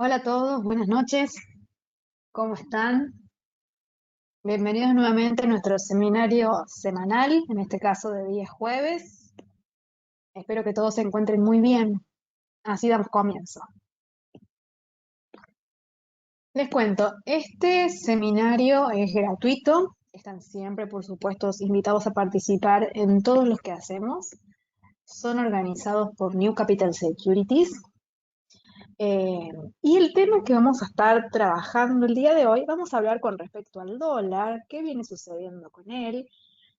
Hola a todos, buenas noches, ¿cómo están? Bienvenidos nuevamente a nuestro seminario semanal, en este caso de día jueves. Espero que todos se encuentren muy bien. Así damos comienzo. Les cuento, este seminario es gratuito. Están siempre, por supuesto, invitados a participar en todos los que hacemos. Son organizados por New Capital Securities. Eh, y el tema que vamos a estar trabajando el día de hoy, vamos a hablar con respecto al dólar, qué viene sucediendo con él,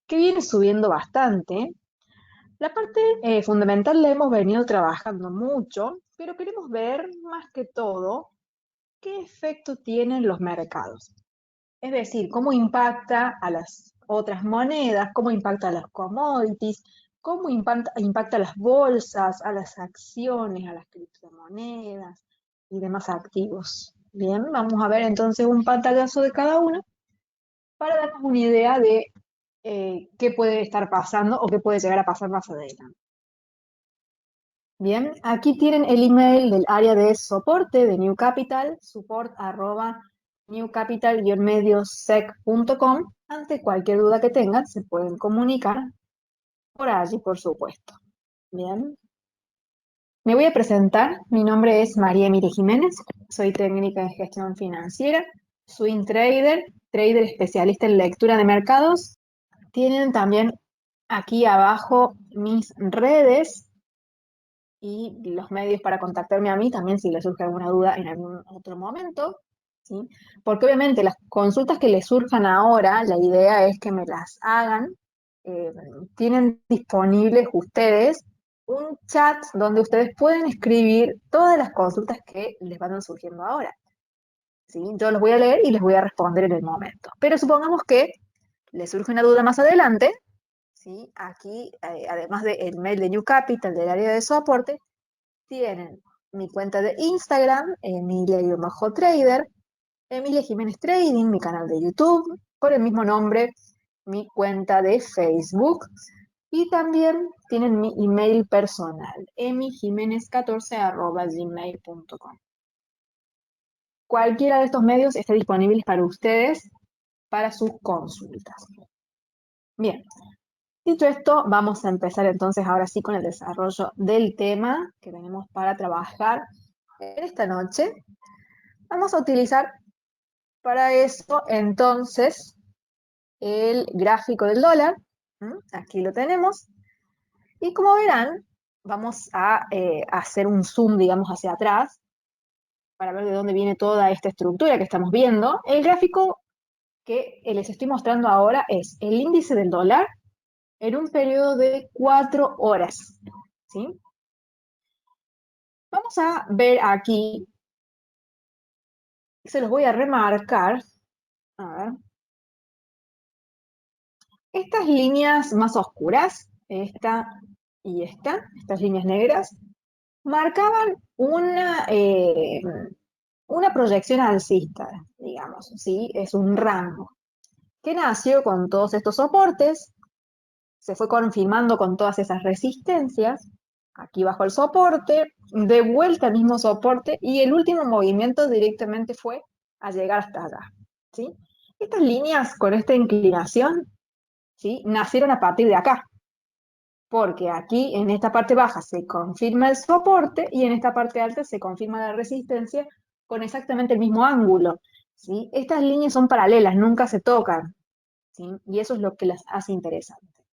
que viene subiendo bastante. La parte fundamental la hemos venido trabajando mucho, pero queremos ver más que todo qué efecto tienen los mercados. Es decir, cómo impacta a las otras monedas, cómo impacta a las commodities, cómo impacta a las bolsas, a las acciones, a las criptomonedas y demás activos. Bien, vamos a ver entonces un pantallazo de cada uno para darnos una idea de qué puede estar pasando o qué puede llegar a pasar más adelante. Bien, aquí tienen el email del área de soporte de New Capital, support@newcapital-mediosec.com. Ante cualquier duda que tengan, se pueden comunicar por allí, por supuesto. Bien, me voy a presentar. Mi nombre es María Emire Jiménez, soy técnica en gestión financiera, swing trader, trader especialista en lectura de mercados. Tienen también aquí abajo mis redes y los medios para contactarme a mí también si les surge alguna duda en algún otro momento, ¿sí? Porque obviamente las consultas que les surjan ahora, la idea es que me las hagan. eh, Tienen disponibles ustedes un chat donde ustedes pueden escribir todas las consultas que les van surgiendo ahora, ¿sí? Yo los voy a leer y les voy a responder en el momento. Pero supongamos que les surge una duda más adelante, ¿sí? Aquí, además del mail de New Capital, del área de soporte, tienen mi cuenta de Instagram, Emilia-Trader, Emilia Jiménez Trading, mi canal de YouTube, con el mismo nombre, mi cuenta de Facebook, y también tienen mi email personal, emijimenez14@gmail.com. Cualquiera de estos medios está disponible para ustedes para sus consultas. Bien, dicho esto, vamos a empezar entonces ahora sí con el desarrollo del tema que tenemos para trabajar en esta noche. Vamos a utilizar para eso entonces el gráfico del dólar. Aquí lo tenemos. Y como verán, vamos a hacer un zoom, digamos, hacia atrás para ver de dónde viene toda esta estructura que estamos viendo. El gráfico que les estoy mostrando ahora es el índice del dólar en un periodo de 4 horas. ¿Sí? Vamos a ver aquí, se los voy a remarcar. A ver. Estas líneas más oscuras, esta y estas líneas negras, marcaban una proyección alcista, digamos, ¿sí? Es un rango que nació con todos estos soportes, se fue confirmando con todas esas resistencias, aquí bajo el soporte, de vuelta al mismo soporte, y el último movimiento directamente fue a llegar hasta allá, ¿sí? Estas líneas con esta inclinación, ¿sí? Nacieron a partir de acá, porque aquí en esta parte baja se confirma el soporte y en esta parte alta se confirma la resistencia con exactamente el mismo ángulo, ¿sí? Estas líneas son paralelas, nunca se tocan, ¿sí? Y eso es lo que las hace interesantes.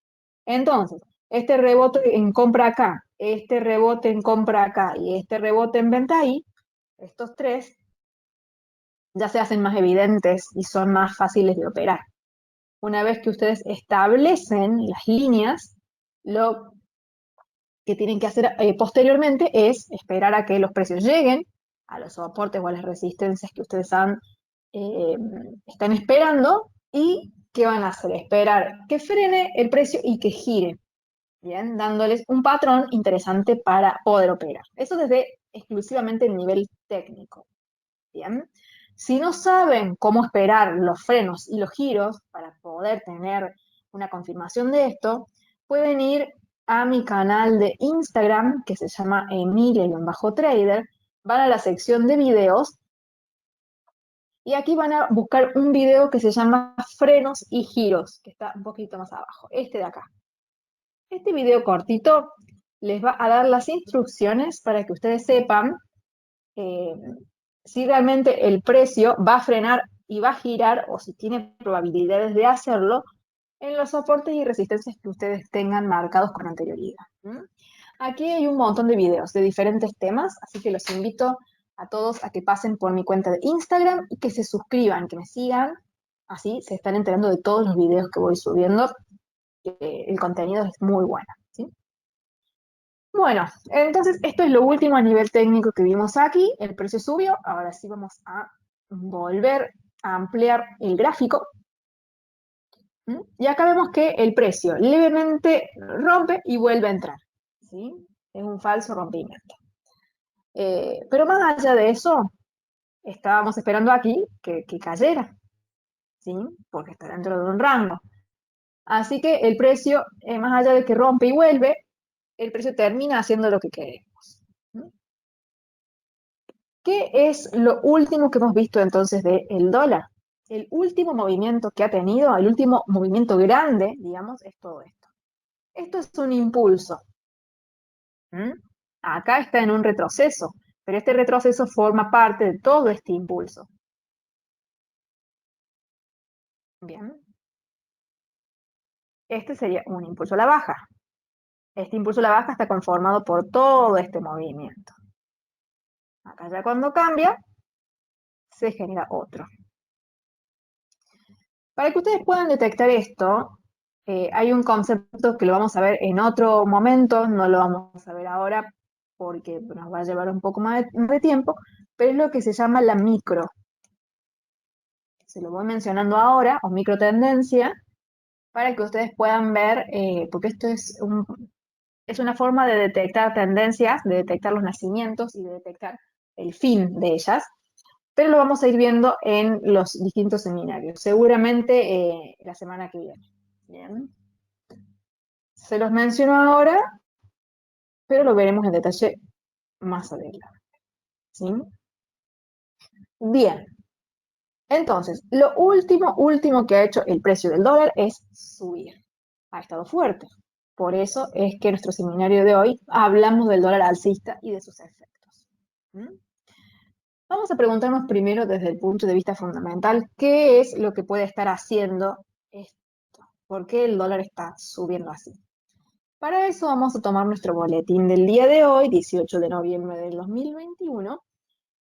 Entonces, este rebote en compra acá, este rebote en compra acá y este rebote en venta ahí, estos tres ya se hacen más evidentes y son más fáciles de operar. Una vez que ustedes establecen las líneas, lo que tienen que hacer posteriormente es esperar a que los precios lleguen a los soportes o a las resistencias que ustedes eh, están esperando. ¿Y qué van a hacer? Esperar que frene el precio y que gire, bien, dándoles un patrón interesante para poder operar. Eso desde exclusivamente el nivel técnico, bien. Si no saben cómo esperar los frenos y los giros para poder tener una confirmación de esto, pueden ir a mi canal de Instagram que se llama Emilia-Trader, van a la sección de videos y aquí van a buscar un video que se llama frenos y giros, que está un poquito más abajo, este de acá. Este video cortito les va a dar las instrucciones para que ustedes sepan eh, si realmente el precio va a frenar y va a girar o si tiene probabilidades de hacerlo en los soportes y resistencias que ustedes tengan marcados con anterioridad. Aquí hay un montón de videos de diferentes temas, así que los invito a todos a que pasen por mi cuenta de Instagram y que se suscriban, que me sigan, así se están enterando de todos los videos que voy subiendo. El contenido es muy bueno, ¿sí? Bueno, entonces esto es lo último a nivel técnico que vimos aquí. El precio subió. Ahora sí vamos a volver a ampliar el gráfico. Y acá vemos que el precio levemente rompe y vuelve a entrar. ¿Sí? Es un falso rompimiento. Pero más allá de eso, estábamos esperando aquí que cayera. ¿Sí? Porque está dentro de un rango. Así que el precio, más allá de que rompe y vuelve, el precio termina haciendo lo que queremos. ¿Qué es lo último que hemos visto entonces del dólar? El último movimiento que ha tenido, el último movimiento grande, digamos, es todo esto. Esto es un impulso. ¿Mm? Acá está en un retroceso, pero este retroceso forma parte de todo este impulso. Bien. Este sería un impulso a la baja. Este impulso a la baja está conformado por todo este movimiento. Acá ya cuando cambia, se genera otro. Para que ustedes puedan detectar esto, hay un concepto que lo vamos a ver en otro momento, no lo vamos a ver ahora porque nos va a llevar un poco más de tiempo, pero es lo que se llama la micro. Se lo voy mencionando ahora, o microtendencia, para que ustedes puedan ver, porque esto es una forma de detectar tendencias, de detectar los nacimientos y de detectar el fin de ellas, pero lo vamos a ir viendo en los distintos seminarios, seguramente la semana que viene. Bien. Se los menciono ahora, pero lo veremos en detalle más adelante. ¿Sí? Bien. Entonces, lo último que ha hecho el precio del dólar es subir. Ha estado fuerte. Por eso es que en nuestro seminario de hoy hablamos del dólar alcista y de sus efectos. ¿Mm? Vamos a preguntarnos primero desde el punto de vista fundamental, ¿qué es lo que puede estar haciendo esto? ¿Por qué el dólar está subiendo así? Para eso vamos a tomar nuestro boletín del día de hoy, 18 de noviembre del 2021,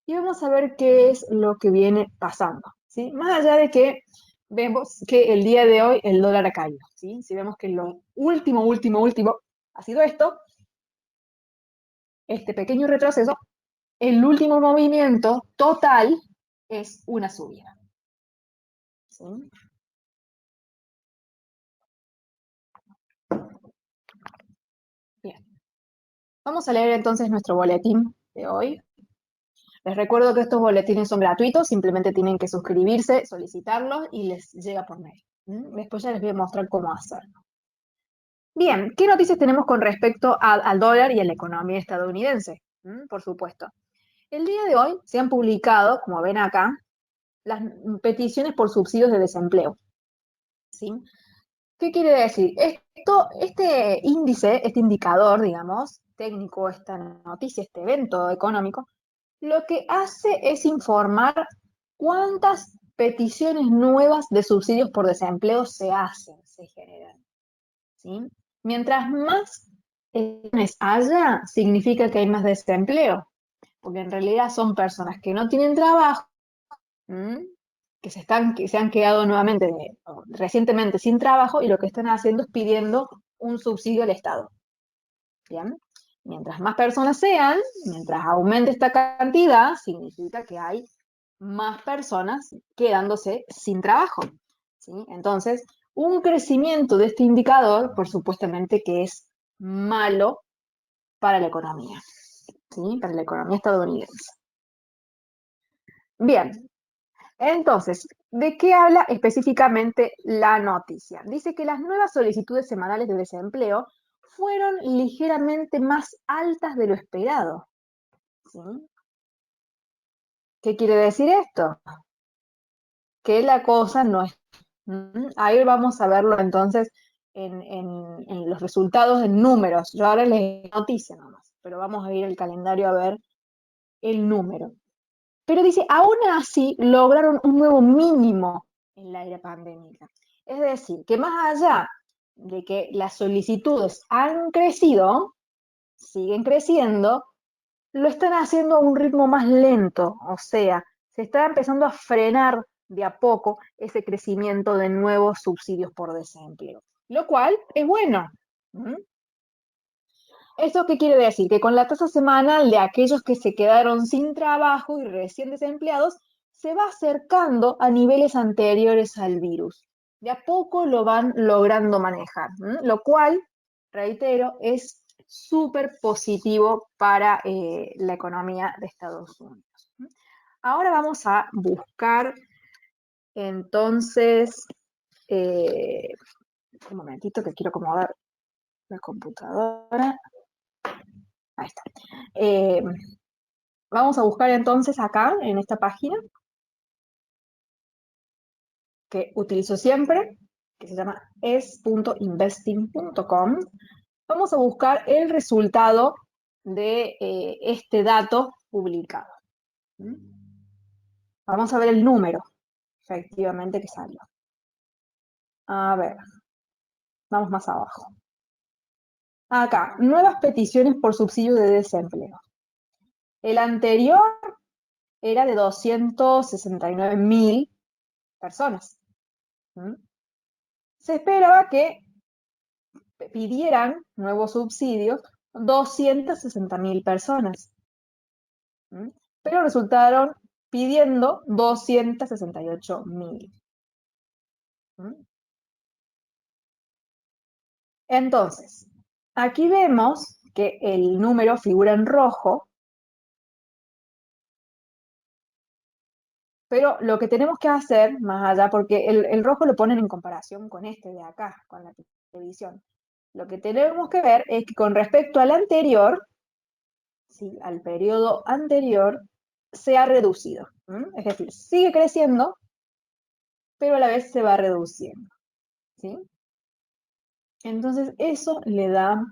y vamos a ver qué es lo que viene pasando, ¿sí? Más allá de que vemos que el día de hoy el dólar ha caído, ¿sí? Si vemos que lo último ha sido esto, este pequeño retroceso, el último movimiento total es una subida, ¿sí? Bien. Vamos a leer entonces nuestro boletín de hoy. Les recuerdo que estos boletines son gratuitos, simplemente tienen que suscribirse, solicitarlos y les llega por mail. Después ya les voy a mostrar cómo hacerlo. Bien, ¿qué noticias tenemos con respecto al dólar y a la economía estadounidense? Por supuesto. El día de hoy se han publicado, como ven acá, las peticiones por subsidios de desempleo. ¿Sí? ¿Qué quiere decir? Este índice, este indicador, digamos, técnico, esta noticia, este evento económico, lo que hace es informar cuántas peticiones nuevas de subsidios por desempleo se hacen, se generan. ¿Sí? Mientras más peticiones haya, significa que hay más desempleo, porque en realidad son personas que no tienen trabajo, ¿m? Que se han quedado nuevamente, recientemente sin trabajo y lo que están haciendo es pidiendo un subsidio al Estado. ¿Bien? Mientras más personas sean, mientras aumente esta cantidad, significa que hay más personas quedándose sin trabajo. ¿Sí? Entonces, un crecimiento de este indicador, por supuestamente que es malo para la economía, ¿sí? Para la economía estadounidense. Bien, entonces, ¿de qué habla específicamente la noticia? Dice que las nuevas solicitudes semanales de desempleo fueron ligeramente más altas de lo esperado. ¿Sí? ¿Qué quiere decir esto? Que la cosa no es... Ahí vamos a verlo entonces en los resultados en números. Yo ahora les noticia nomás, pero vamos a ir al calendario a ver el número. Pero dice, aún así lograron un nuevo mínimo en la era pandémica. Es decir, que más allá de que las solicitudes han crecido, siguen creciendo, lo están haciendo a un ritmo más lento, o sea, se está empezando a frenar de a poco ese crecimiento de nuevos subsidios por desempleo, lo cual es bueno. ¿Mm? ¿Esto qué quiere decir? Que con la tasa semanal de aquellos que se quedaron sin trabajo y recién desempleados, se va acercando a niveles anteriores al virus. De a poco lo van logrando manejar, lo cual, reitero, es súper positivo para la economía de Estados Unidos. Ahora vamos a buscar entonces, eh, un momentito que quiero acomodar la computadora. Ahí está. Eh, Vamos a buscar entonces acá, en esta página, que utilizo siempre, que se llama es.investing.com. Vamos a buscar el resultado de este dato publicado. ¿Mm? Vamos a ver el número, efectivamente, que salió. A ver, vamos más abajo. Acá, nuevas peticiones por subsidio de desempleo. El anterior era de 269.000 personas. ¿Mm? Se esperaba que pidieran nuevos subsidios 260.000 personas, ¿Mm? Pero resultaron pidiendo 268.000. ¿Mm? Entonces, aquí vemos que el número figura en rojo, pero lo que tenemos que hacer, más allá, porque el rojo lo ponen en comparación con este de acá, con la televisión. Lo que tenemos que ver es que con respecto al anterior, ¿sí? Al periodo anterior, se ha reducido. Es decir, sigue creciendo, pero a la vez se va reduciendo. ¿Sí? Entonces eso le da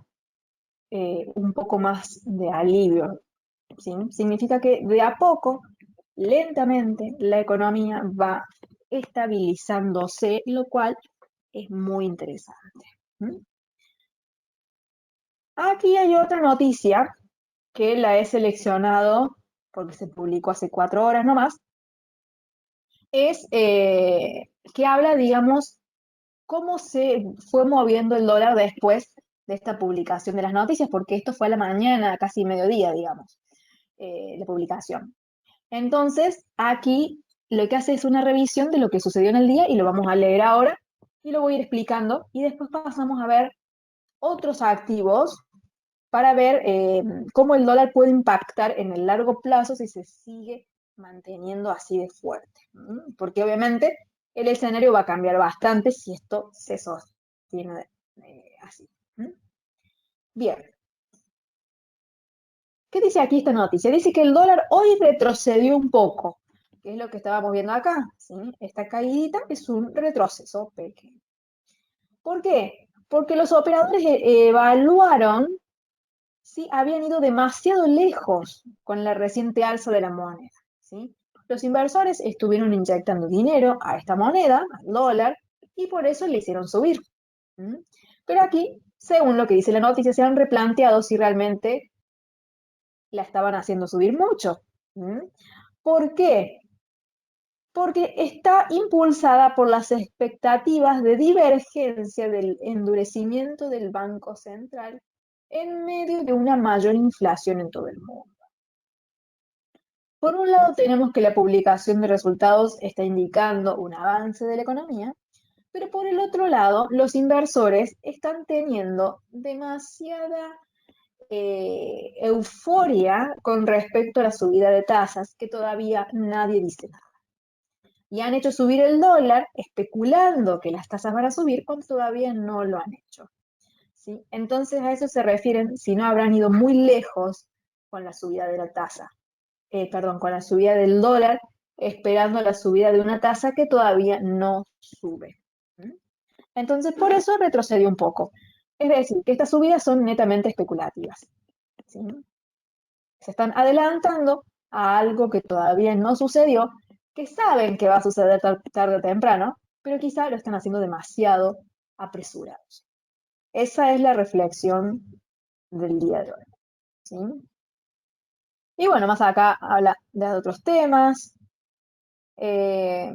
un poco más de alivio. ¿Sí? Significa que de a poco, lentamente, la economía va estabilizándose, lo cual es muy interesante. ¿Mm? Aquí hay otra noticia que la he seleccionado porque se publicó hace 4 horas nomás, es que habla, digamos, cómo se fue moviendo el dólar después de esta publicación de las noticias, porque esto fue a la mañana, casi mediodía, digamos, la publicación. Entonces, aquí lo que hace es una revisión de lo que sucedió en el día y lo vamos a leer ahora y lo voy a ir explicando y después pasamos a ver otros activos para ver cómo el dólar puede impactar en el largo plazo si se sigue manteniendo así de fuerte. Porque obviamente el escenario va a cambiar bastante si esto se sostiene así. Bien, ¿qué dice aquí esta noticia? Dice que el dólar hoy retrocedió un poco, que es lo que estábamos viendo acá. ¿Sí? Esta caída es un retroceso pequeño. ¿Por qué? Porque los operadores evaluaron ¿sí? Habían ido demasiado lejos con la reciente alza de la moneda. ¿Sí? Los inversores estuvieron inyectando dinero a esta moneda, al dólar, y por eso le hicieron subir. ¿Mm? Pero aquí, según lo que dice la noticia, se han replanteado si realmente la estaban haciendo subir mucho. ¿Mm? ¿Por qué? Porque está impulsada por las expectativas de divergencia del endurecimiento del Banco Central en medio de una mayor inflación en todo el mundo. Por un lado, tenemos que la publicación de resultados está indicando un avance de la economía, pero por el otro lado, los inversores están teniendo demasiada euforia con respecto a la subida de tasas, que todavía nadie dice nada. Y han hecho subir el dólar especulando que las tasas van a subir cuando todavía no lo han hecho. ¿Sí? Entonces a eso se refieren si no habrán ido muy lejos con la subida de la tasa. perdón, con la subida del dólar, esperando la subida de una tasa que todavía no sube. ¿Mm? Entonces, por eso retrocedió un poco. Es decir, que estas subidas son netamente especulativas. ¿Sí? Se están adelantando a algo que todavía no sucedió, que saben que va a suceder tarde o temprano, pero quizá lo están haciendo demasiado apresurados. Esa es la reflexión del día de hoy. ¿Sí? Y bueno, más acá habla de otros temas. Eh,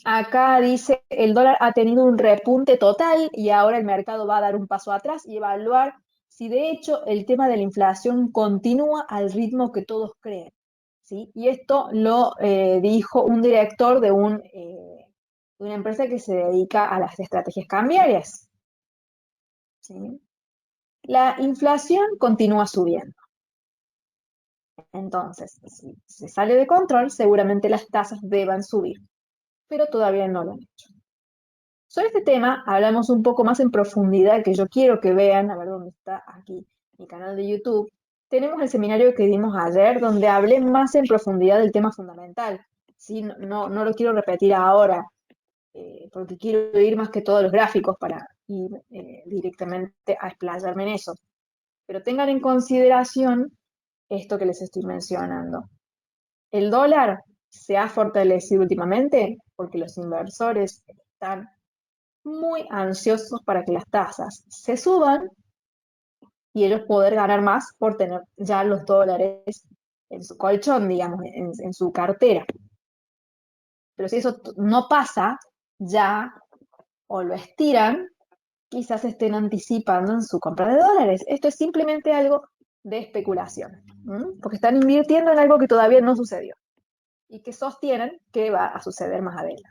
Acá dice, el dólar ha tenido un repunte total y ahora el mercado va a dar un paso atrás y evaluar si de hecho el tema de la inflación continúa al ritmo que todos creen. ¿Sí? Y esto lo dijo un director de una empresa que se dedica a las estrategias cambiarias. ¿Sí? La inflación continúa subiendo. Entonces, si se sale de control, seguramente las tasas deban subir, pero todavía no lo han hecho. Sobre este tema hablamos un poco más en profundidad, que yo quiero que vean, a ver dónde está aquí mi canal de YouTube. Tenemos el seminario que dimos ayer, donde hablé más en profundidad del tema fundamental. ¿Sí? No lo quiero repetir ahora, porque quiero ir más que todos los gráficos para ir directamente a explayarme en eso. Pero tengan en consideración esto que les estoy mencionando. El dólar se ha fortalecido últimamente porque los inversores están muy ansiosos para que las tasas se suban y ellos poder ganar más por tener ya los dólares en su colchón, digamos, en su cartera. Pero si eso no pasa ya o lo estiran, quizás estén anticipando en su compra de dólares. Esto es simplemente algo de especulación, porque están invirtiendo en algo que todavía no sucedió y que sostienen que va a suceder más adelante.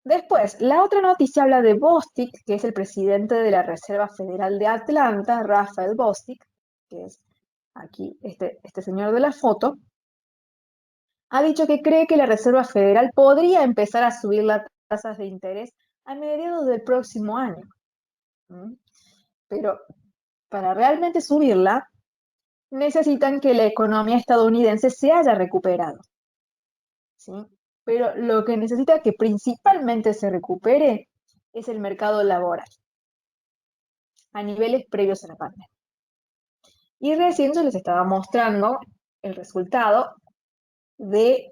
Después, la otra noticia habla de Bostic, que es el presidente de la Reserva Federal de Atlanta, Rafael Bostic, que es aquí este señor de la foto, ha dicho que cree que la Reserva Federal podría empezar a subir las tasas de interés a mediados del próximo año. ¿Mm? Pero para realmente subirla, necesitan que la economía estadounidense se haya recuperado. ¿Sí? Pero lo que necesita que principalmente se recupere es el mercado laboral a niveles previos a la pandemia. Y recién yo les estaba mostrando el resultado de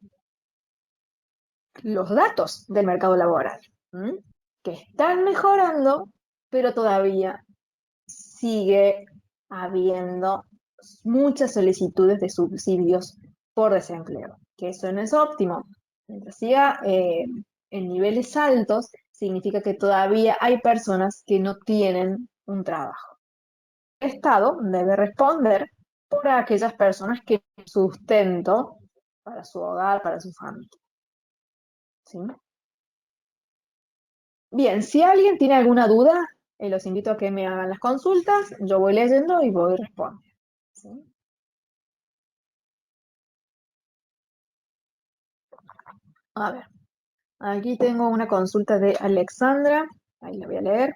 los datos del mercado laboral, que están mejorando, pero todavía sigue habiendo muchas solicitudes de subsidios por desempleo, que eso no es óptimo. Mientras siga en niveles altos, significa que todavía hay personas que no tienen un trabajo. El Estado debe responder por aquellas personas que tienen sustento para su hogar, para su familia. ¿Sí? Bien, si alguien tiene alguna duda, los invito a que me hagan las consultas, yo voy leyendo y voy respondiendo. ¿Sí? A ver, aquí tengo una consulta de Alexandra, ahí la voy a leer.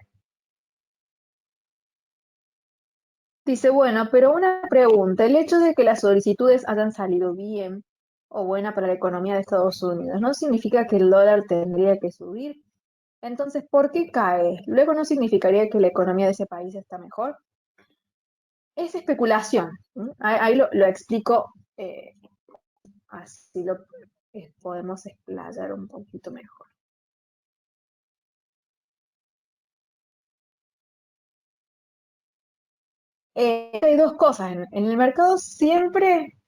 Dice, bueno, pero una pregunta, el hecho de que las solicitudes hayan salido bien o buena para la economía de Estados Unidos, ¿no significa que el dólar tendría que subir? Entonces, ¿por qué cae? ¿Luego no significaría que la economía de ese país está mejor? Es especulación. Ahí lo explico, así lo podemos explayar un poquito mejor. Hay dos cosas. En el mercado siempre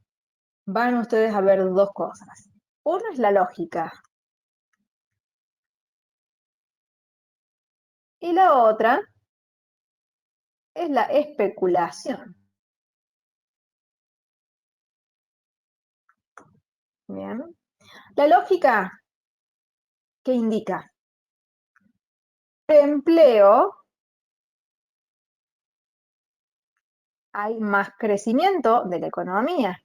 van ustedes a ver dos cosas. Una es la lógica y la otra es la especulación. Bien. La lógica, ¿qué indica? De empleo hay más crecimiento de la economía,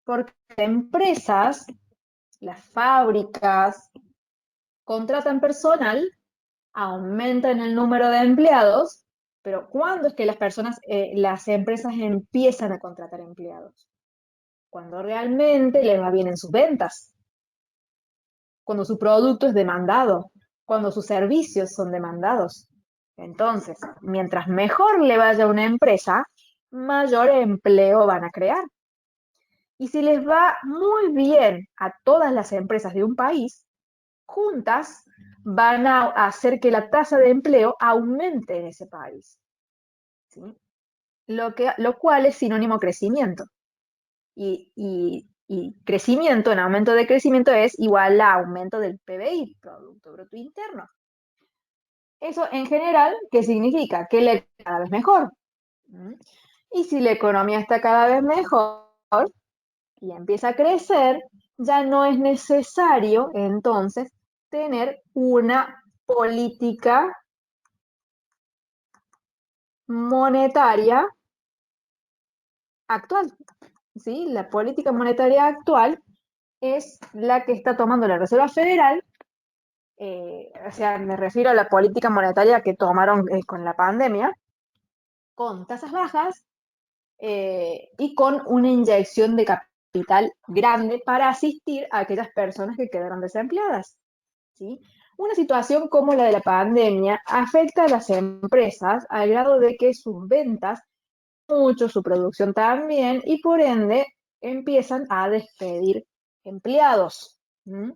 porque las empresas, las fábricas, contratan personal, aumentan el número de empleados Pero ¿cuándo es que las empresas empiezan a contratar empleados? Cuando realmente les va bien en sus ventas, cuando su producto es demandado, cuando sus servicios son demandados. Entonces, mientras mejor le vaya a una empresa, mayor empleo van a crear. Y si les va muy bien a todas las empresas de un país, juntas van a hacer que la tasa de empleo aumente en ese país. ¿Sí? Lo cual es sinónimo crecimiento. Y crecimiento, en aumento de crecimiento, es igual a aumento del PBI, Producto Bruto Interno. Eso en general, ¿qué significa? Que la economía cada vez mejor. Y si la economía está cada vez mejor y empieza a crecer, ya no es necesario entonces tener una política monetaria actual. ¿Sí? La política monetaria actual es la que está tomando la Reserva Federal, o sea, me refiero a la política monetaria que tomaron con la pandemia, con tasas bajas y con una inyección de capital grande para asistir a aquellas personas que quedaron desempleadas. ¿Sí? Una situación como la de la pandemia afecta a las empresas al grado de que sus ventas, mucho su producción también, y por ende empiezan a despedir empleados. ¿Mm?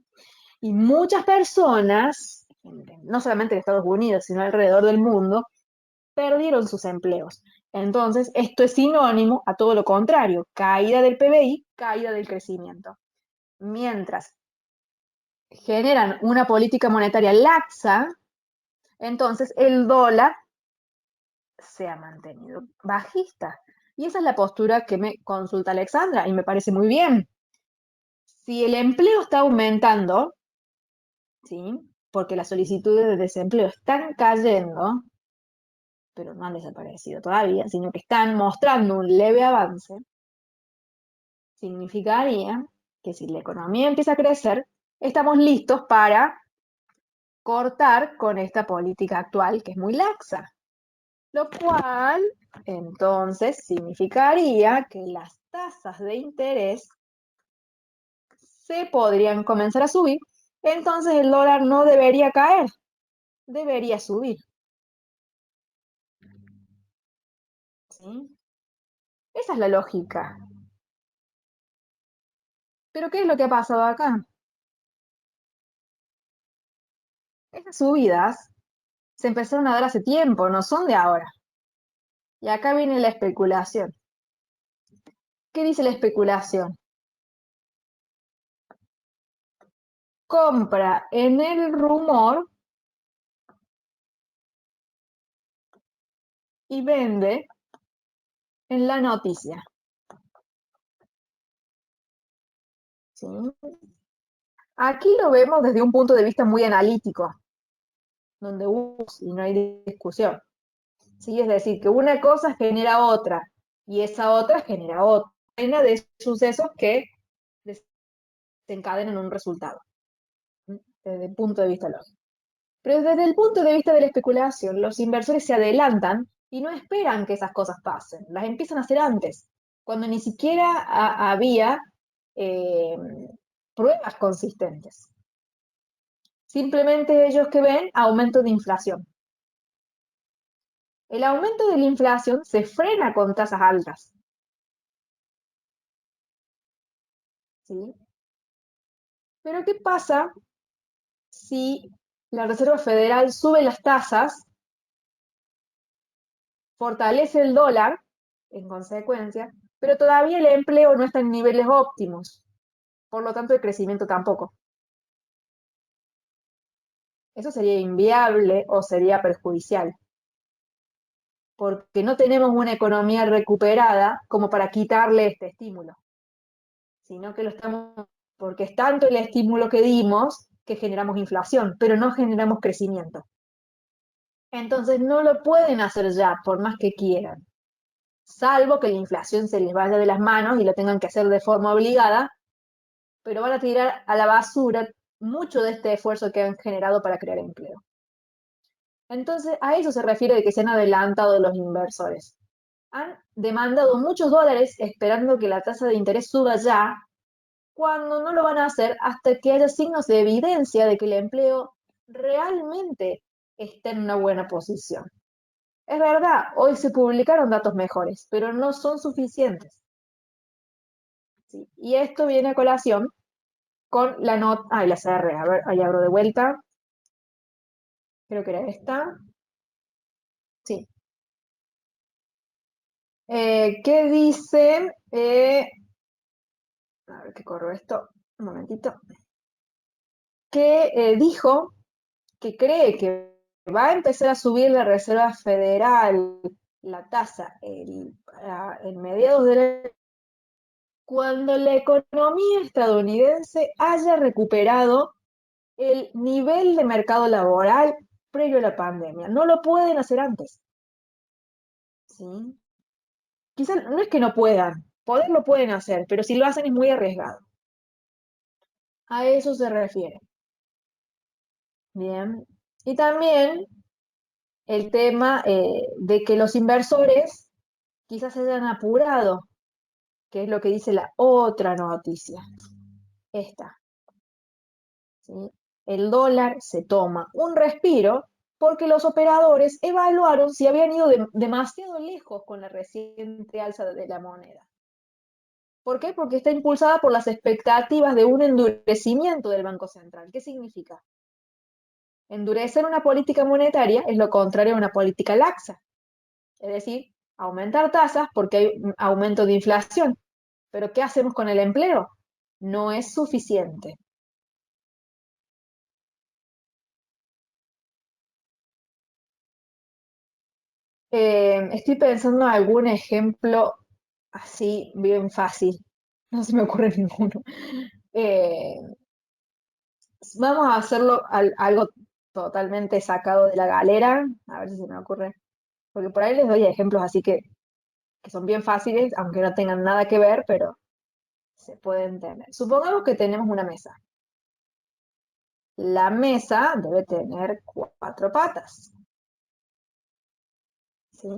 Y muchas personas, no solamente en Estados Unidos, sino alrededor del mundo, perdieron sus empleos. Entonces, esto es sinónimo a todo lo contrario, caída del PBI, caída del crecimiento. Mientras generan una política monetaria laxa, entonces el dólar se ha mantenido bajista. Y esa es la postura que me consulta Alexandra y me parece muy bien. Si el empleo está aumentando, ¿sí? Porque las solicitudes de desempleo están cayendo, pero no han desaparecido todavía, sino que están mostrando un leve avance, significaría que si la economía empieza a crecer, estamos listos para cortar con esta política actual que es muy laxa, lo cual entonces significaría que las tasas de interés se podrían comenzar a subir, entonces el dólar no debería caer, debería subir. ¿Sí? Esa es la lógica. Pero ¿qué es lo que ha pasado acá? Estas subidas se empezaron a dar hace tiempo, no son de ahora. Y acá viene la especulación. ¿Qué dice la especulación? Compra en el rumor y vende en la noticia. ¿Sí? Aquí lo vemos desde un punto de vista muy analítico, donde y no hay discusión. ¿Sí? Es decir, que una cosa genera otra y esa otra genera otra. Una de sucesos que desencadenan un resultado, desde el punto de vista lógico. Pero desde el punto de vista de la especulación, los inversores se adelantan y no esperan que esas cosas pasen, las empiezan a hacer antes, cuando ni siquiera había eh, pruebas consistentes. Simplemente ellos que ven aumento de inflación. El aumento de la inflación se frena con tasas altas. ¿Sí? Pero ¿qué pasa si la Reserva Federal sube las tasas, fortalece el dólar en consecuencia, pero todavía el empleo no está en niveles óptimos? Por lo tanto, el crecimiento tampoco. Eso sería inviable o sería perjudicial, porque no tenemos una economía recuperada como para quitarle este estímulo, sino que lo estamos, porque es tanto el estímulo que dimos que generamos inflación, pero no generamos crecimiento. Entonces no lo pueden hacer ya, por más que quieran, salvo que la inflación se les vaya de las manos y lo tengan que hacer de forma obligada, pero van a tirar a la basura mucho de este esfuerzo que han generado para crear empleo. Entonces, a eso se refiere de que se han adelantado los inversores. Han demandado muchos dólares esperando que la tasa de interés suba ya, cuando no lo van a hacer hasta que haya signos de evidencia de que el empleo realmente está en una buena posición. Es verdad, hoy se publicaron datos mejores, pero no son suficientes. ¿Sí? Y esto viene a colación con la nota, la CR, a ver, ahí abro de vuelta, creo que era esta, sí. ¿Qué dice? A ver, que corro esto, un momentito. Que dijo que cree que va a empezar a subir la Reserva Federal, la tasa, en mediados del año, cuando la economía estadounidense haya recuperado el nivel de mercado laboral previo a la pandemia. No lo pueden hacer antes. ¿Sí? Quizás no es que no puedan, poder lo pueden hacer, pero si lo hacen es muy arriesgado. A eso se refiere. Bien. Y también el tema de que los inversores quizás se hayan apurado, que es lo que dice la otra noticia. Esta. ¿Sí? El dólar se toma un respiro porque los operadores evaluaron si habían ido demasiado lejos con la reciente alza de la moneda. ¿Por qué? Porque está impulsada por las expectativas de un endurecimiento del Banco Central. ¿Qué significa? Endurecer una política monetaria es lo contrario a una política laxa, es decir, aumentar tasas porque hay un aumento de inflación. Pero ¿qué hacemos con el empleo? No es suficiente. Estoy pensando en algún ejemplo así bien fácil. No se me ocurre ninguno. Eh, Vamos a hacerlo algo totalmente sacado de la galera, a ver si se me ocurre. Porque por ahí les doy ejemplos así que son bien fáciles, aunque no tengan nada que ver, pero se pueden tener. Supongamos que tenemos una mesa. La mesa debe tener cuatro patas, ¿sí?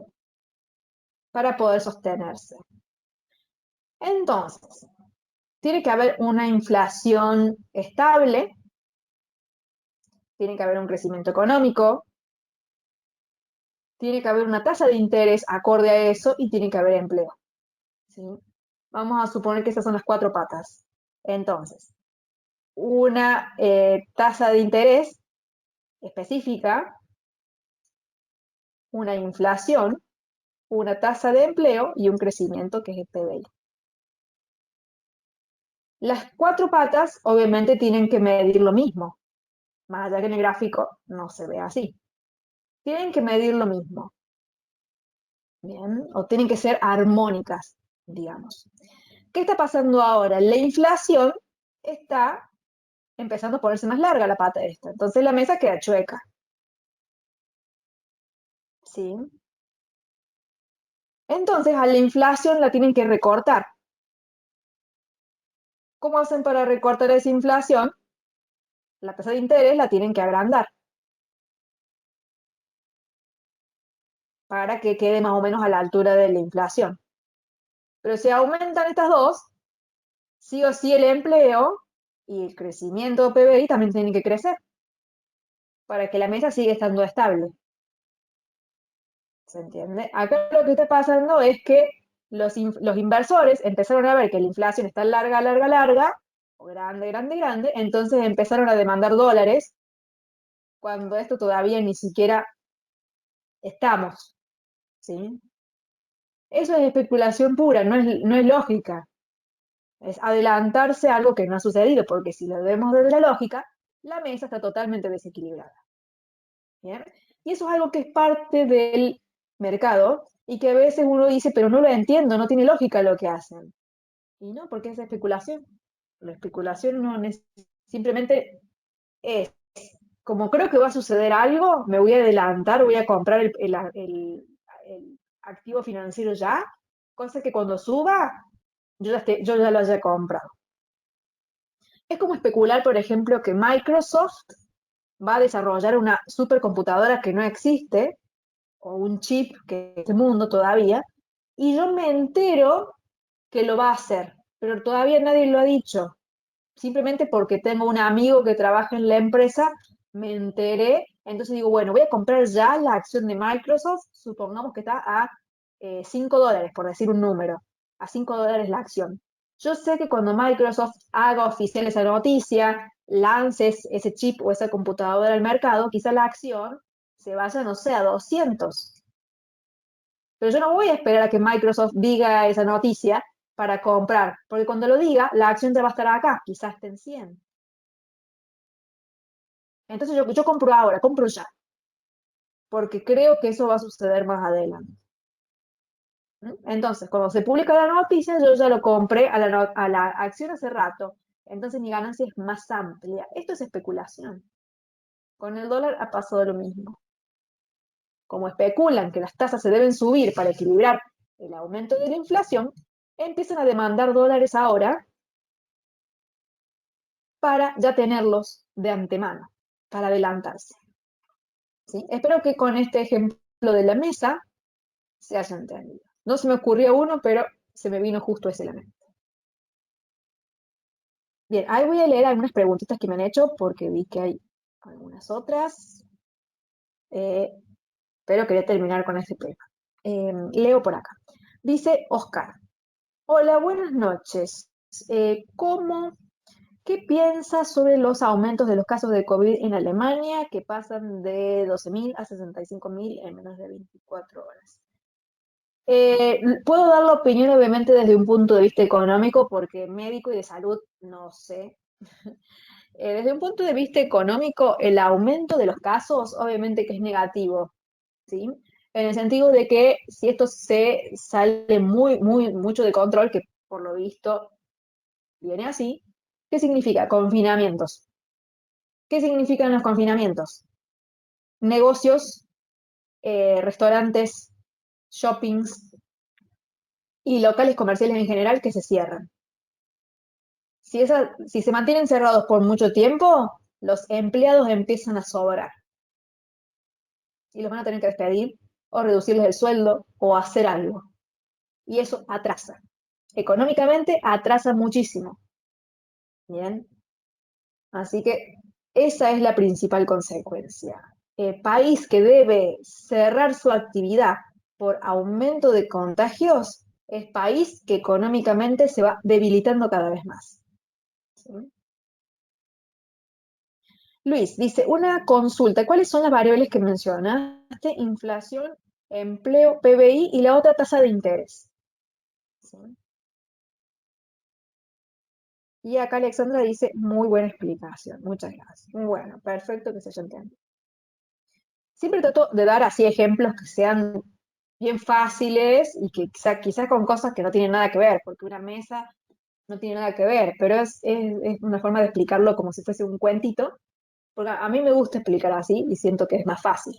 Para poder sostenerse. Entonces, tiene que haber una inflación estable, tiene que haber un crecimiento económico, tiene que haber una tasa de interés acorde a eso y tiene que haber empleo, ¿sí? Vamos a suponer que esas son las cuatro patas. Entonces, una tasa de interés específica, una inflación, una tasa de empleo y un crecimiento que es el PBI. Las cuatro patas obviamente tienen que medir lo mismo, más allá que en el gráfico no se ve así. Tienen que medir lo mismo, ¿bien? O tienen que ser armónicas, digamos. ¿Qué está pasando ahora? La inflación está empezando a ponerse más larga la pata esta, entonces la mesa queda chueca, ¿sí? Entonces a la inflación la tienen que recortar. ¿Cómo hacen para recortar esa inflación? La tasa de interés la tienen que agrandar para que quede más o menos a la altura de la inflación. Pero si aumentan estas dos, sí o sí el empleo y el crecimiento PBI también tienen que crecer para que la mesa siga estando estable. ¿Se entiende? Acá lo que está pasando es que los inversores empezaron a ver que la inflación está larga, larga, larga, o grande, grande, grande, entonces empezaron a demandar dólares cuando esto todavía ni siquiera estamos, ¿sí? Eso es especulación pura, no es lógica. Es adelantarse a algo que no ha sucedido, porque si lo vemos desde la lógica, la mesa está totalmente desequilibrada. ¿Bien? Y eso es algo que es parte del mercado y que a veces uno dice, pero no lo entiendo, no tiene lógica lo que hacen. Y no, porque es especulación. La especulación no simplemente es, como creo que va a suceder algo, me voy a adelantar, voy a comprar el activo financiero ya, cosa que cuando suba, yo ya lo haya comprado. Es como especular, por ejemplo, que Microsoft va a desarrollar una supercomputadora que no existe, o un chip que es este mundo todavía, y yo me entero que lo va a hacer, pero todavía nadie lo ha dicho. Simplemente porque tengo un amigo que trabaja en la empresa, me enteré, entonces digo, bueno, voy a comprar ya la acción de Microsoft, supongamos que está a $5, por decir un número, a $5 la acción. Yo sé que cuando Microsoft haga oficial esa noticia, lances ese chip o esa computadora al mercado, quizá la acción se vaya, no sé, a 200. Pero yo no voy a esperar a que Microsoft diga esa noticia para comprar, porque cuando lo diga, la acción ya va a estar acá, quizás esté en 100. Entonces yo compro ahora, compro ya, porque creo que eso va a suceder más adelante. Entonces, cuando se publica la noticia, yo ya lo compré a la acción hace rato. Entonces mi ganancia es más amplia. Esto es especulación. Con el dólar ha pasado lo mismo. Como especulan que las tasas se deben subir para equilibrar el aumento de la inflación, empiezan a demandar dólares ahora para ya tenerlos de antemano, para adelantarse. ¿Sí? Espero que con este ejemplo de la mesa se haya entendido. No se me ocurrió uno, pero se me vino justo ese elemento. Bien, ahí voy a leer algunas preguntitas que me han hecho porque vi que hay algunas otras, eh, pero quería terminar con este tema. Leo por acá. Dice Oscar, hola, buenas noches. ¿Qué piensas sobre los aumentos de los casos de COVID en Alemania que pasan de 12.000 a 65.000 en menos de 24 horas? Puedo dar la opinión obviamente desde un punto de vista económico porque médico y de salud no sé. Desde un punto de vista económico, el aumento de los casos obviamente que es negativo, ¿sí? En el sentido de que si esto se sale mucho de control, que por lo visto viene así, ¿qué significa? Confinamientos. ¿Qué significan los confinamientos? Negocios, restaurantes, shoppings y locales comerciales en general que se cierran. Si se mantienen cerrados por mucho tiempo, los empleados empiezan a sobrar y los van a tener que despedir o reducirles el sueldo o hacer algo. Y eso atrasa. Económicamente atrasa muchísimo. Bien. Así que esa es la principal consecuencia. País que debe cerrar su actividad por aumento de contagios es país que económicamente se va debilitando cada vez más. ¿Sí? Luis dice, una consulta, ¿cuáles son las variables que mencionaste? Inflación, empleo, PBI y la otra tasa de interés. ¿Sí? Y acá Alexandra dice, muy buena explicación, muchas gracias. Bueno, perfecto que se haya entendido. Siempre trato de dar así ejemplos que sean bien fáciles y que quizá con cosas que no tienen nada que ver, porque una mesa no tiene nada que ver, pero es una forma de explicarlo como si fuese un cuentito, porque a mí me gusta explicar así y siento que es más fácil.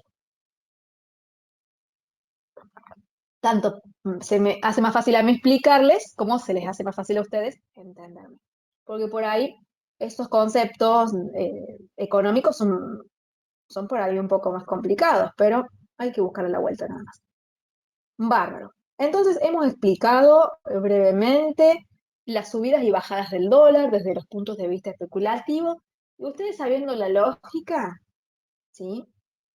Tanto se me hace más fácil a mí explicarles como se les hace más fácil a ustedes entenderme. Porque por ahí estos conceptos económicos son por ahí un poco más complicados, pero hay que buscarle la vuelta nada más. Bárbaro. Entonces hemos explicado brevemente las subidas y bajadas del dólar desde los puntos de vista especulativos. Y ustedes sabiendo la lógica, ¿sí?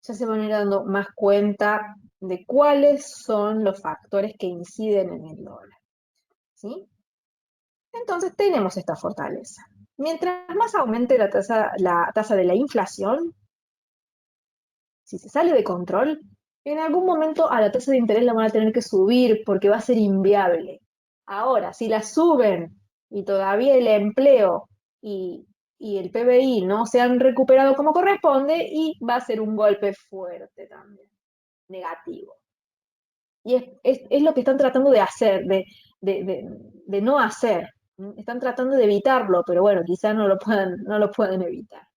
Ya se van a ir dando más cuenta de cuáles son los factores que inciden en el dólar, ¿sí? Entonces tenemos esta fortaleza. Mientras más aumente la tasa de la inflación, si se sale de control, en algún momento a la tasa de interés la van a tener que subir porque va a ser inviable. Ahora, si la suben y todavía el empleo y el PBI no se han recuperado como corresponde, y va a ser un golpe fuerte también, negativo. Y es lo que están tratando de hacer, de no hacer. Están tratando de evitarlo, pero bueno, quizás no lo puedan evitar.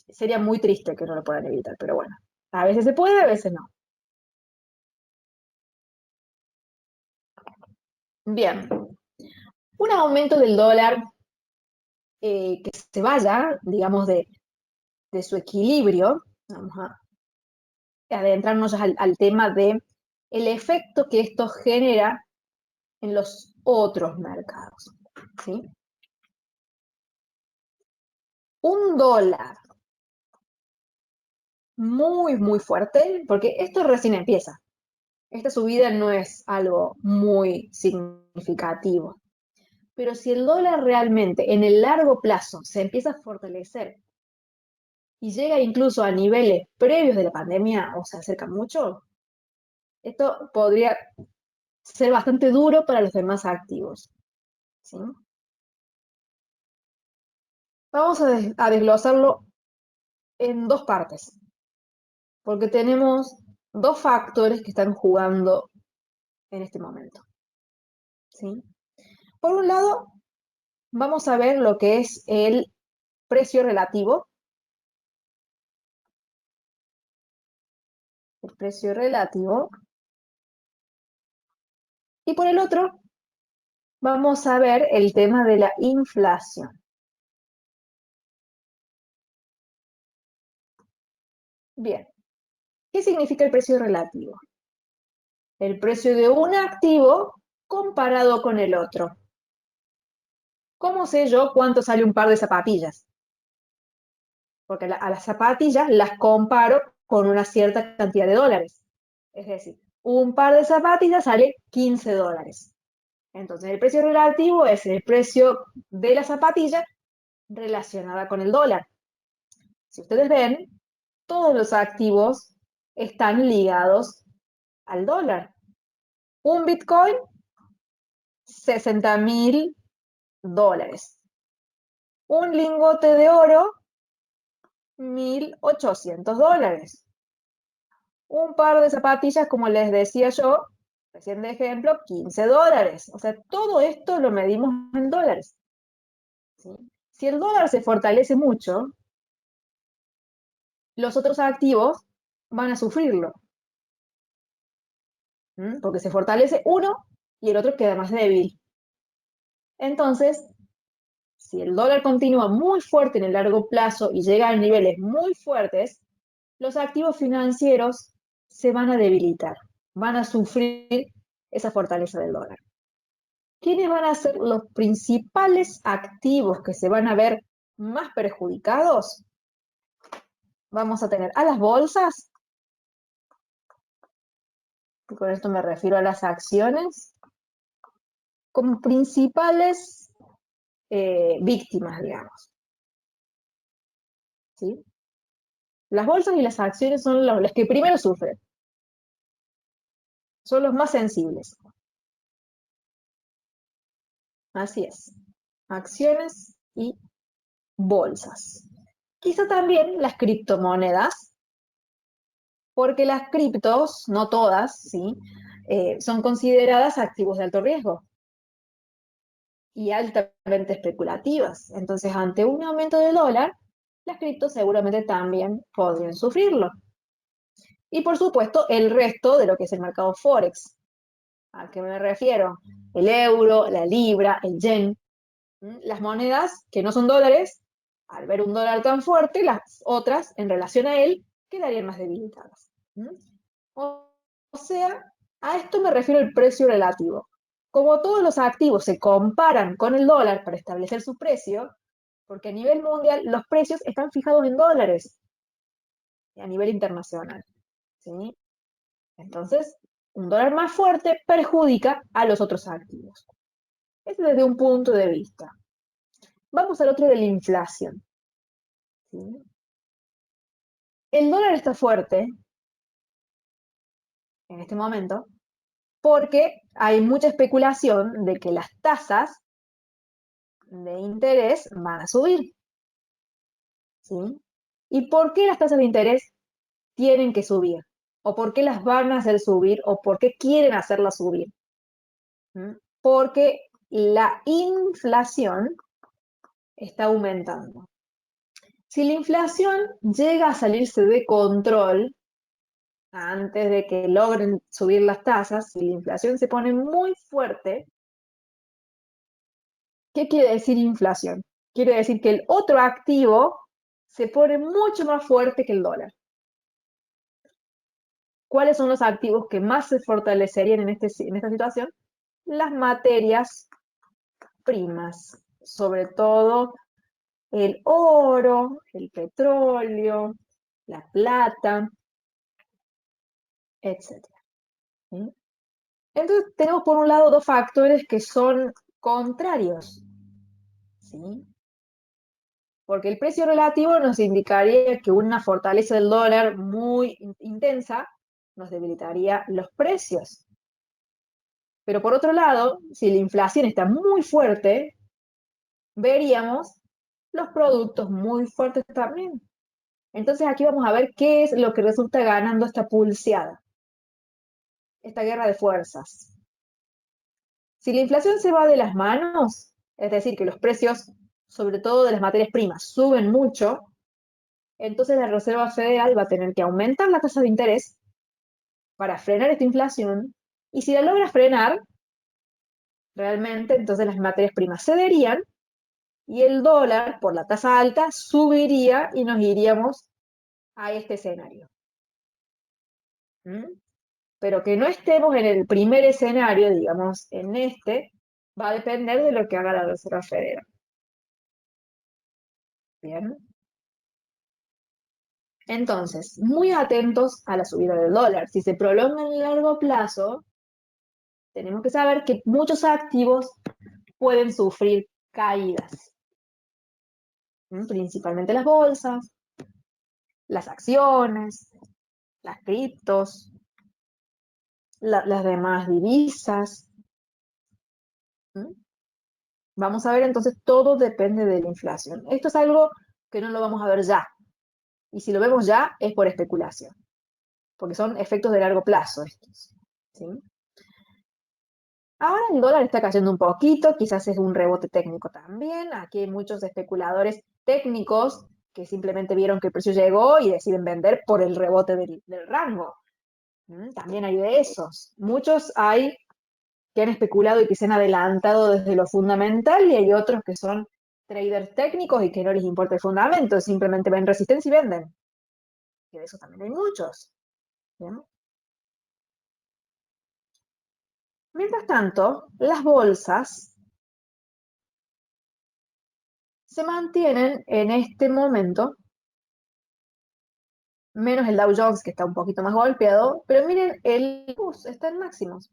Sería muy triste que no lo puedan evitar, pero bueno, a veces se puede, a veces no. Bien, un aumento del dólar que se vaya, digamos, de su equilibrio, vamos a adentrarnos al tema de el efecto que esto genera en los otros mercados, ¿sí? Un dólar muy, muy fuerte, porque esto recién empieza. Esta subida no es algo muy significativo. Pero si el dólar realmente en el largo plazo se empieza a fortalecer y llega incluso a niveles previos de la pandemia o se acerca mucho, esto podría ser bastante duro para los demás activos, ¿sí? Vamos a desglosarlo en dos partes, porque tenemos dos factores que están jugando en este momento, ¿sí? Por un lado, vamos a ver lo que es el precio relativo. El precio relativo. Y por el otro, vamos a ver el tema de la inflación. Bien, ¿qué significa el precio relativo? El precio de un activo comparado con el otro. ¿Cómo sé yo cuánto sale un par de zapatillas? Porque a las zapatillas las comparo con una cierta cantidad de dólares. Es decir, un par de zapatillas sale $15. Entonces, el precio relativo es el precio de la zapatilla relacionada con el dólar. Si ustedes ven, todos los activos están ligados al dólar. Un Bitcoin, $60.000. Un lingote de oro, $1.800. Un par de zapatillas, como les decía yo, recién de ejemplo, $15. O sea, todo esto lo medimos en dólares, ¿sí? Si el dólar se fortalece mucho, los otros activos van a sufrirlo, porque se fortalece uno y el otro queda más débil. Entonces, si el dólar continúa muy fuerte en el largo plazo y llega a niveles muy fuertes, los activos financieros se van a debilitar, van a sufrir esa fortaleza del dólar. ¿Quiénes van a ser los principales activos que se van a ver más perjudicados? Vamos a tener a las bolsas, y con esto me refiero a las acciones, como principales víctimas, digamos, ¿sí? Las bolsas y las acciones son las que primero sufren, son los más sensibles. Así es, acciones y bolsas. Quizá también las criptomonedas, porque las criptos, no todas, ¿sí? Son consideradas activos de alto riesgo y altamente especulativas. Entonces, ante un aumento del dólar, las criptos seguramente también podrían sufrirlo. Y por supuesto, el resto de lo que es el mercado Forex. ¿A qué me refiero? El euro, la libra, el yen. Las monedas que no son dólares, al ver un dólar tan fuerte, las otras, en relación a él, quedarían más debilitadas. O sea, a esto me refiero el precio relativo. Como todos los activos se comparan con el dólar para establecer su precio, porque a nivel mundial los precios están fijados en dólares, a nivel internacional, ¿sí? Entonces, un dólar más fuerte perjudica a los otros activos. Este desde un punto de vista. Vamos al otro de la inflación, ¿sí? El dólar está fuerte en este momento porque hay mucha especulación de que las tasas de interés van a subir, ¿sí? ¿Y por qué las tasas de interés tienen que subir? ¿O por qué las van a hacer subir? ¿O por qué quieren hacerlas subir? Porque la inflación está aumentando. Si la inflación llega a salirse de control antes de que logren subir las tasas, si la inflación se pone muy fuerte, ¿qué quiere decir inflación? Quiere decir que el otro activo se pone mucho más fuerte que el dólar. ¿Cuáles son los activos que más se fortalecerían en esta situación? Las materias primas, sobre todo el oro, el petróleo, la plata, etc. ¿Sí? Entonces tenemos por un lado dos factores que son contrarios, ¿sí? Porque el precio relativo nos indicaría que una fortaleza del dólar muy intensa nos debilitaría los precios. Pero por otro lado, si la inflación está muy fuerte, veríamos los productos muy fuertes también. Entonces aquí vamos a ver qué es lo que resulta ganando esta pulseada, esta guerra de fuerzas. Si la inflación se va de las manos, es decir, que los precios, sobre todo de las materias primas, suben mucho, entonces la Reserva Federal va a tener que aumentar la tasa de interés para frenar esta inflación, y si la logra frenar, realmente entonces las materias primas cederían y el dólar, por la tasa alta, subiría y nos iríamos a este escenario. ¿Mm? Pero que no estemos en el primer escenario, digamos, en este, va a depender de lo que haga la Reserva Federal. Bien. Entonces, muy atentos a la subida del dólar. Si se prolonga en el largo plazo, tenemos que saber que muchos activos pueden sufrir caídas. Principalmente las bolsas, las acciones, las criptos, las demás divisas. ¿Mm? Vamos a ver entonces, todo depende de la inflación. Esto es algo que no lo vamos a ver ya. Y si lo vemos ya, es por especulación. Porque son efectos de largo plazo estos. ¿Sí? Ahora el dólar está cayendo un poquito, quizás es un rebote técnico también. Aquí hay muchos especuladores técnicos que simplemente vieron que el precio llegó y deciden vender por el rebote del rango. También hay de esos. Muchos hay que han especulado y que se han adelantado desde lo fundamental y hay otros que son traders técnicos y que no les importa el fundamento, simplemente ven resistencia y venden. Y de eso también hay muchos. ¿Bien? Mientras tanto, las bolsas se mantienen en este momento, menos el Dow Jones que está un poquito más golpeado, pero miren, el PUS está en máximos.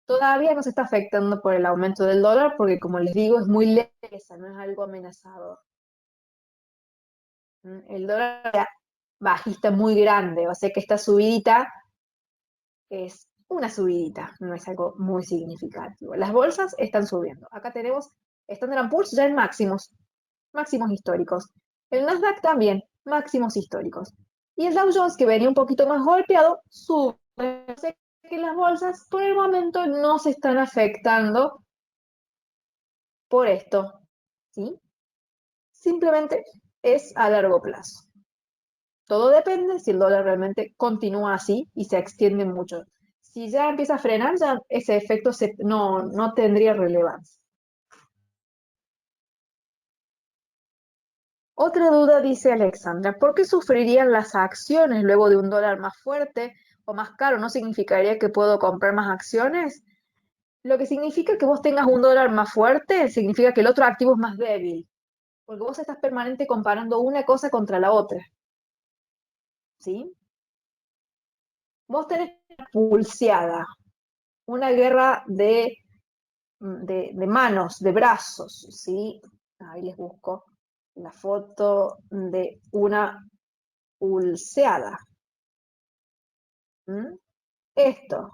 Todavía no se está afectando por el aumento del dólar porque, como les digo, es muy leve, no es algo amenazador. El dólar bajista muy grande, o sea que esta subidita es una subidita, no es algo muy significativo. Las bolsas están subiendo. Acá tenemos Standard Poor's ya en máximos, máximos históricos. El Nasdaq también, máximos históricos. Y el Dow Jones, que venía un poquito más golpeado, sube. O sea que las bolsas por el momento no se están afectando por esto, ¿sí? Simplemente es a largo plazo. Todo depende si el dólar realmente continúa así y se extiende mucho. Si ya empieza a frenar, ya ese efecto no tendría relevancia. Otra duda dice Alexandra, ¿por qué sufrirían las acciones luego de un dólar más fuerte o más caro? ¿No significaría que puedo comprar más acciones? Lo que significa que vos tengas un dólar más fuerte significa que el otro activo es más débil, porque vos estás permanente comparando una cosa contra la otra, ¿sí? Vos tenés una pulseada, una guerra de manos, de brazos, ¿sí? Ahí les busco la foto de una pulseada. ¿Mm? Esto,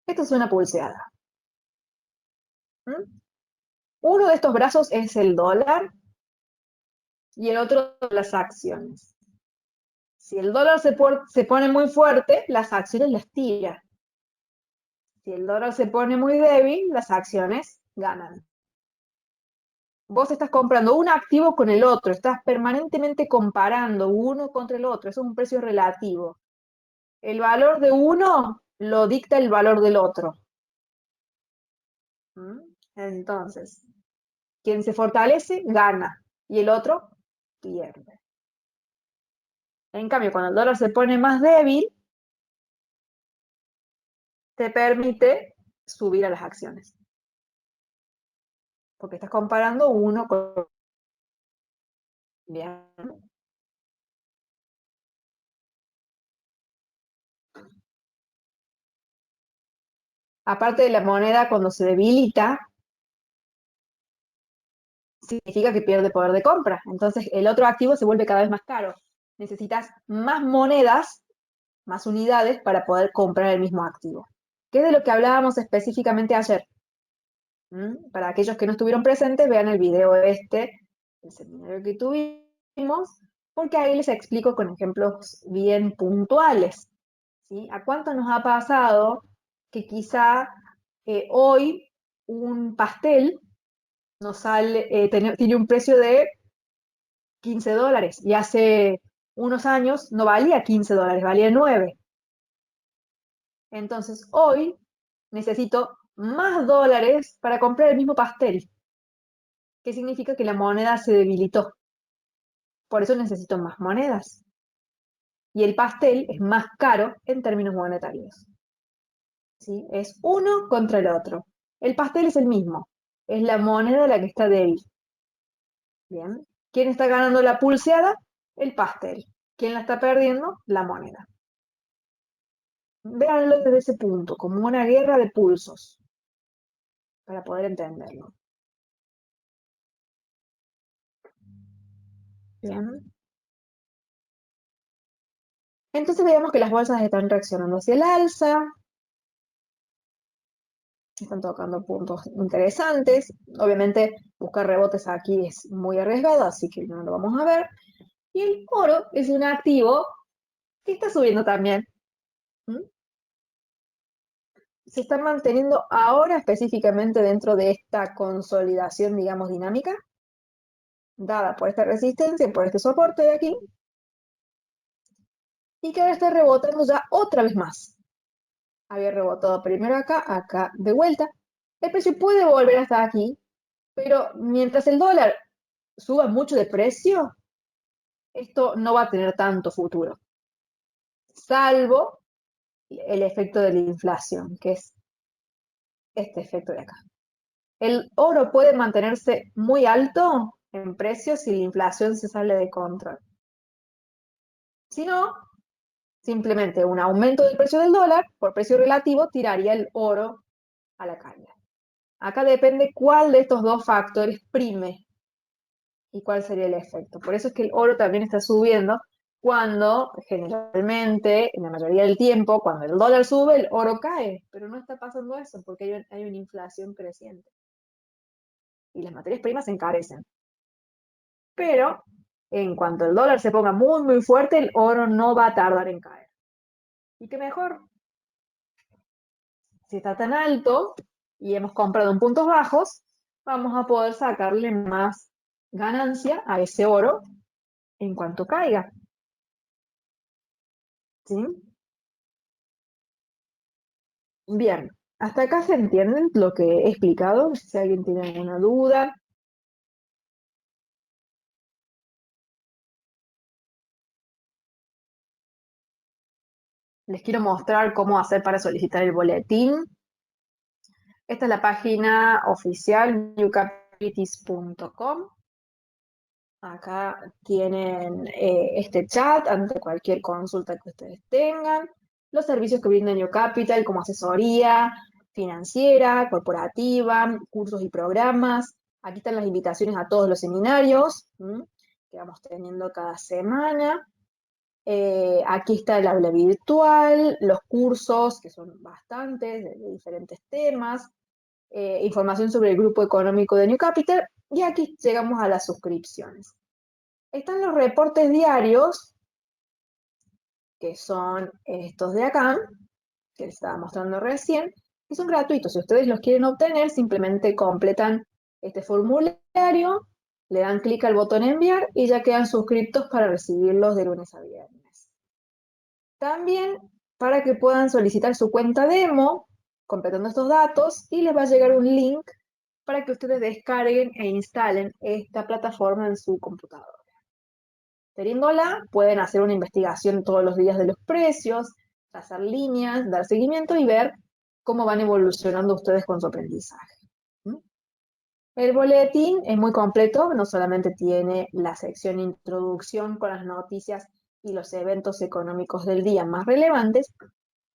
esto es una pulseada. ¿Mm? Uno de estos brazos es el dólar y el otro las acciones. Si el dólar se pone muy fuerte, las acciones las tira. Si el dólar se pone muy débil, las acciones ganan. Vos estás comprando un activo con el otro, estás permanentemente comparando uno contra el otro, eso es un precio relativo. El valor de uno lo dicta el valor del otro. Entonces, quien se fortalece, gana, y el otro pierde. En cambio, cuando el dólar se pone más débil, te permite subir a las acciones. Porque estás comparando uno con... Bien. Aparte de la moneda, cuando se debilita, significa que pierde poder de compra. Entonces, el otro activo se vuelve cada vez más caro. Necesitas más monedas, más unidades para poder comprar el mismo activo. Que es de lo que hablábamos específicamente ayer. Para aquellos que no estuvieron presentes, vean el video este, el seminario que tuvimos, porque ahí les explico con ejemplos bien puntuales. ¿Sí? ¿A cuánto nos ha pasado que quizá hoy un pastel nos sale, tiene un precio de $15 y hace unos años no valía $15, valía 9? Entonces hoy necesito más dólares para comprar el mismo pastel, que significa que la moneda se debilitó. Por eso necesito más monedas. Y el pastel es más caro en términos monetarios. ¿Sí? Es uno contra el otro. El pastel es el mismo. Es la moneda la que está débil. Bien. ¿Quién está ganando la pulseada? El pastel. ¿Quién la está perdiendo? La moneda. Véanlo desde ese punto, como una guerra de pulsos, para poder entenderlo. Bien. Entonces veamos que las bolsas están reaccionando hacia el alza, están tocando puntos interesantes. Obviamente buscar rebotes aquí es muy arriesgado, así que no lo vamos a ver. Y el oro es un activo que está subiendo también. ¿Mm? Se está manteniendo ahora específicamente dentro de esta consolidación, digamos, dinámica, dada por esta resistencia, por este soporte de aquí, y que ahora está rebotando ya otra vez más. Había rebotado primero acá, acá de vuelta. El precio puede volver hasta aquí, pero mientras el dólar suba mucho de precio, esto no va a tener tanto futuro, salvo el efecto de la inflación, que es este efecto de acá. El oro puede mantenerse muy alto en precios si la inflación se sale de control. Si no, simplemente un aumento del precio del dólar por precio relativo tiraría el oro a la caída. Acá depende cuál de estos dos factores prime y cuál sería el efecto. Por eso es que el oro también está subiendo cuando generalmente, en la mayoría del tiempo, cuando el dólar sube, el oro cae. Pero no está pasando eso porque hay una inflación creciente. Y las materias primas se encarecen. Pero en cuanto el dólar se ponga muy, muy fuerte, el oro no va a tardar en caer. ¿Y qué mejor? Si está tan alto y hemos comprado en puntos bajos, vamos a poder sacarle más ganancia a ese oro en cuanto caiga. ¿Sí? Bien, hasta acá se entiende lo que he explicado. Si alguien tiene alguna duda. Les quiero mostrar cómo hacer para solicitar el boletín. Esta es la página oficial newcapitalities.com. Acá tienen este chat ante cualquier consulta que ustedes tengan. Los servicios que brinda New Capital como asesoría financiera, corporativa, cursos y programas. Aquí están las invitaciones a todos los seminarios que vamos teniendo cada semana. Aquí está el aula virtual, los cursos, que son bastantes, de diferentes temas, información sobre el grupo económico de New Capital, y aquí llegamos a las suscripciones. Están los reportes diarios, que son estos de acá, que les estaba mostrando recién, y son gratuitos. Si ustedes los quieren obtener, simplemente completan este formulario, le dan clic al botón enviar y ya quedan suscriptos para recibirlos de lunes a viernes. También para que puedan solicitar su cuenta demo, completando estos datos, y les va a llegar un link para que ustedes descarguen e instalen esta plataforma en su computadora. Teniéndola, pueden hacer una investigación todos los días de los precios, trazar líneas, dar seguimiento y ver cómo van evolucionando ustedes con su aprendizaje. ¿Mm? El boletín es muy completo, no solamente tiene la sección introducción con las noticias y los eventos económicos del día más relevantes,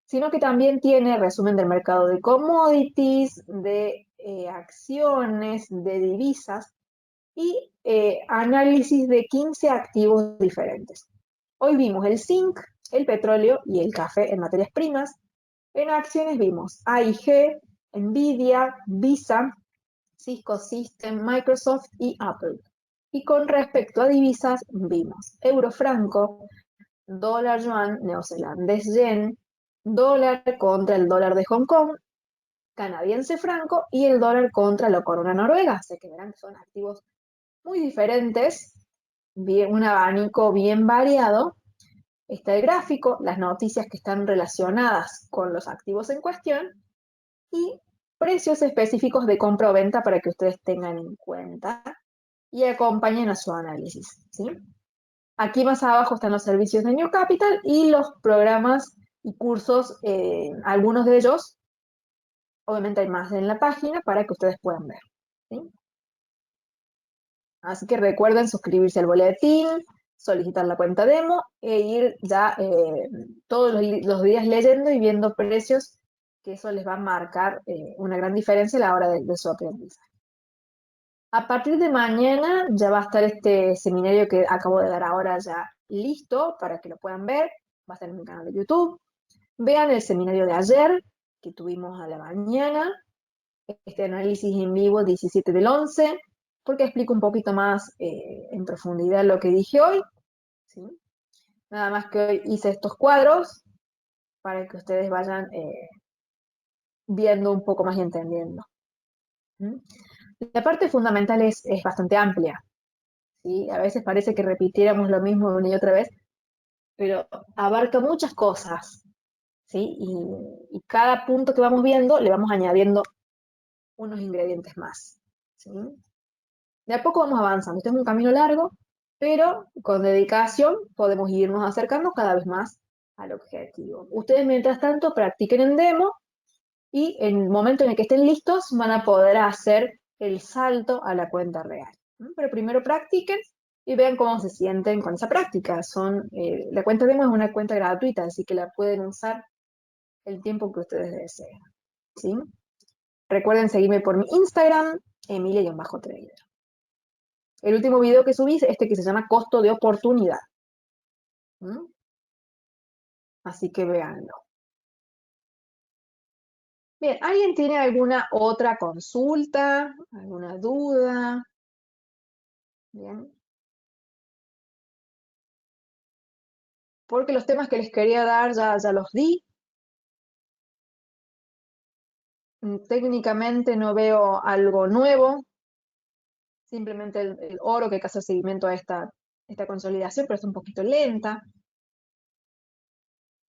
sino que también tiene resumen del mercado de commodities, de acciones, de divisas y análisis de 15 activos diferentes. Hoy vimos el zinc, el petróleo y el café en materias primas. En acciones vimos AIG, Nvidia, Visa, Cisco System, Microsoft y Apple. Y con respecto a divisas, vimos euro franco, dólar yuan, neozelandés yen, dólar contra el dólar de Hong Kong, canadiense franco y el dólar contra la corona noruega. Así que verán que son activos muy diferentes, bien, un abanico bien variado. Está el gráfico, las noticias que están relacionadas con los activos en cuestión y precios específicos de compra o venta para que ustedes tengan en cuenta y acompañen a su análisis, ¿sí? Aquí más abajo están los servicios de New Capital y los programas y cursos, algunos de ellos, obviamente hay más en la página para que ustedes puedan ver, ¿sí? Así que recuerden suscribirse al boletín, solicitar la cuenta demo e ir ya todos los días leyendo y viendo precios, que eso les va a marcar una gran diferencia a la hora de su aprendizaje. A partir de mañana ya va a estar este seminario que acabo de dar ahora ya listo para que lo puedan ver. Va a estar en mi canal de YouTube. Vean el seminario de ayer que tuvimos a la mañana, este análisis en vivo 17 del 11, porque explico un poquito más en profundidad lo que dije hoy, ¿sí? Nada más que hoy hice estos cuadros para que ustedes vayan viendo un poco más y entendiendo. ¿Mm? La parte fundamental es bastante amplia, ¿sí? A veces parece que repitiéramos lo mismo una y otra vez, pero abarca muchas cosas, ¿sí? Y cada punto que vamos viendo le vamos añadiendo unos ingredientes más, ¿sí? De a poco vamos avanzando. Este es un camino largo, pero con dedicación podemos irnos acercando cada vez más al objetivo. Ustedes, mientras tanto, practiquen en demo y en el momento en el que estén listos van a poder hacer el salto a la cuenta real. Pero primero practiquen y vean cómo se sienten con esa práctica. La cuenta demo es una cuenta gratuita, así que la pueden usar el tiempo que ustedes deseen, ¿sí? Recuerden seguirme por mi Instagram, Emilia-Trader. El último video que subí es este que se llama Costo de Oportunidad. ¿Mm? Así que véanlo. Bien, ¿alguien tiene alguna otra consulta? ¿Alguna duda? Bien. Porque los temas que les quería dar ya los di. Técnicamente no veo algo nuevo. Simplemente el oro que hay que hacer seguimiento a esta consolidación, pero es un poquito lenta.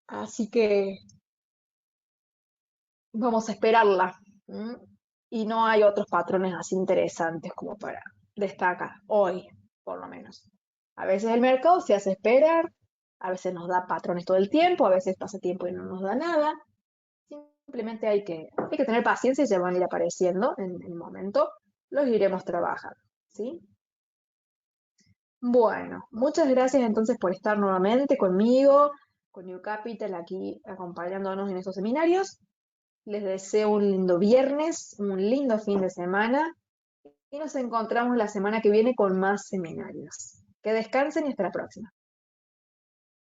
Así que vamos a esperarla. ¿Mm? Y no hay otros patrones así interesantes como para destacar hoy, por lo menos. A veces el mercado se hace esperar, a veces nos da patrones todo el tiempo, a veces pasa tiempo y no nos da nada. Simplemente hay que tener paciencia y se van a ir apareciendo en el momento. Los iremos trabajando, ¿sí? Bueno, muchas gracias entonces por estar nuevamente conmigo, con New Capital, aquí acompañándonos en estos seminarios. Les deseo un lindo viernes, un lindo fin de semana y nos encontramos la semana que viene con más seminarios. Que descansen y hasta la próxima.